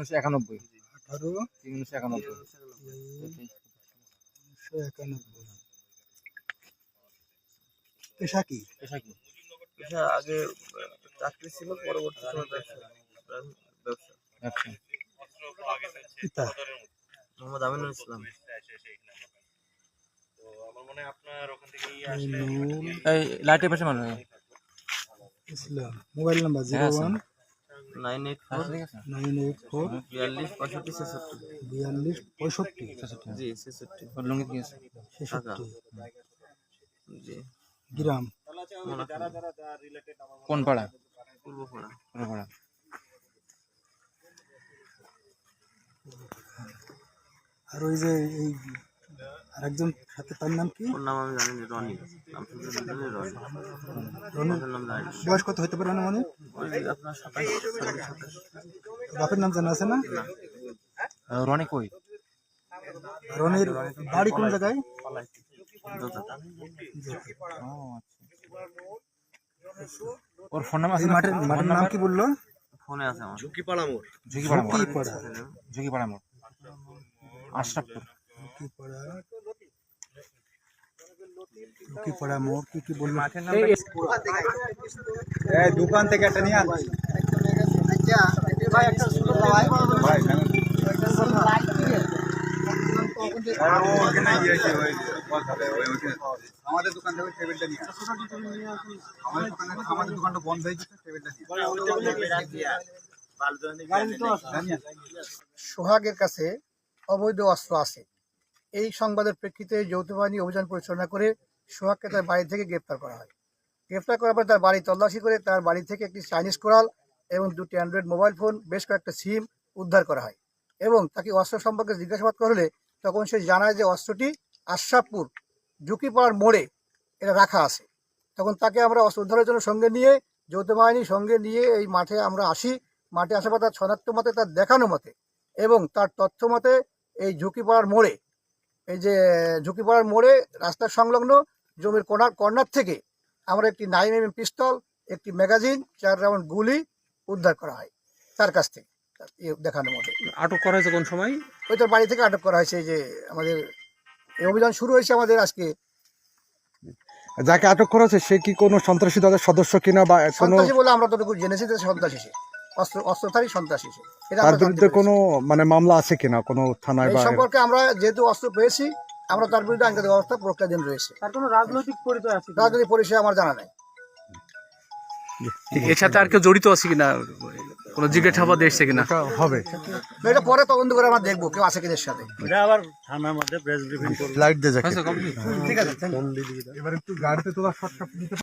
1991। 18 1991। 1991। পেশা কি? পেশা কি? পেশা আগে চাকরি ছিল, পরবর্তী সময় ব্যবসা। ব্যবসা। পিতা মোহাম্মদ আমিনুল ইসলাম। নুরুল এই লাইটের পাশে মানুষ। ইসলাম। মোবাইল নাম্বার হ্যাঁ, 01 984 ঠিক আছে। 984 42 65 66। 42 65 জি 66। ওর লুঙ্গি কি আছে? 66 জি গ্রাম। কোন পাড়া? পূর্বপাড়া। কোন পাড়া? আর ওই যে এই আরেকজন সাথে, তার নাম কি? ওর নাম আমি জানি না, রনি। নাম শুনতে শুনতে রনি। রনি। ওর নাম জানি না। বয়স কত হতে পারে মানে? ওই যে আপনার 27 27। বাপের নাম জানা আছে না? রনি কই? রনির বাড়ি কোন জায়গায়? দোতাটা। ও আচ্ছা। ওর ফোন নাম্বার আছে? মাঠের নাম কি বললো? ফোনে আছে আমার। ঝুঁকিপাড়া মোড়। ঝুঁকিপাড়া মোড়, আশরাফপুর। ঝুঁকিপাড়া মোড়। কি বললো? দোকান থেকে একটা নিয়ে আন আমাদের দোকান থেকে টেবিলটা নিয়ে আমাদের দোকানটা বন্ধ হয়ে গেছে, টেবিলটা নিয়ে। সোহাগের কাছে অবৈধ অস্ত্র আছে। এই সংবাদের প্রেক্ষিতে যৌথ বাহিনী অভিযান পরিচালনা করে সোহাগকে তার বাড়ি থেকে গ্রেপ্তার করা হয়। গ্রেপ্তার করার পর তার বাড়ি তল্লাশি করে তার বাড়ি থেকে একটি চাইনিজ কোরাল এবং 2টি অ্যান্ড্রয়েড মোবাইল ফোন, বেশ কয়েকটা সিম উদ্ধার করা হয় এবং তাকে অস্ত্র সম্পর্কে জিজ্ঞাসাবাদ করলে তখন সে জানায় যে অস্ত্রটি আশরাফপুর ঝুঁকিপাড়ার মোড়ে এটা রাখা আছে। তখন তাকে আমরা অস্ত্র উদ্ধারের জন্য সঙ্গে নিয়ে, যৌথ বাহিনীর সঙ্গে নিয়ে এই মাঠে আমরা আসি। মাঠে আসার পর তার শনাক্ত মতে, তার দেখানো মতে এবং তার তথ্য মতে এই ঝুঁকিপাড়ার মোড়ে, এই যে ঝুঁকিপাড়ার মোড়ে রাস্তার সংলগ্ন জমির কর্নার থেকে আমরা একটি 9mm পিস্তল, একটি ম্যাগাজিন, 4 রাউন্ড গুলি উদ্ধার করা হয় তার কাছ থেকে দেখানোর মতে। আটক করা হয়েছে কোন সময়? ওই তার বাড়ি থেকে আটক করা হয়েছে। এই যে আমাদের এই অভিযান শুরু হয়েছে আমাদের আজকে। যাকে আটক করা হয়েছে সে কি কোনো সন্ত্রাসী দলের সদস্য কিনা বা কোনো সন্ত্রাসী বলে আমরা যতটুকু জেনেছি যে সন্ত্রাসী, সে অস্ত্রধারী সন্ত্রাসী। এটা তার বিরুদ্ধে কোনো মানে মামলা আছে কিনা কোনো থানায়? এই বা সম্পর্কে আমরা যেহেতু অস্ত্র পেয়েছি, আমরা তার বিরুদ্ধে আইনগত ব্যবস্থা প্রক্রিয়াধীন রয়েছে। তার কোনো রাজনৈতিক পরিচয় আছে? রাজনৈতিক পরিচয় আমার জানা নাই। এর সাথে আর কেউ জড়িত আছে কিনা, কোনো জিজ্ঞাসাবাদ এসছে কিনা? হবে, এটা পরে তদন্ত করে আমরা দেখবো কেউ আছে কিনা এর সাথে। আবার থানার মধ্যে প্রেস ব্রিফিং করব। লাইট দিয়ে যাচ্ছে। ঠিক আছে। এবার একটু গাড়িতে তোলা শর্ট দিতে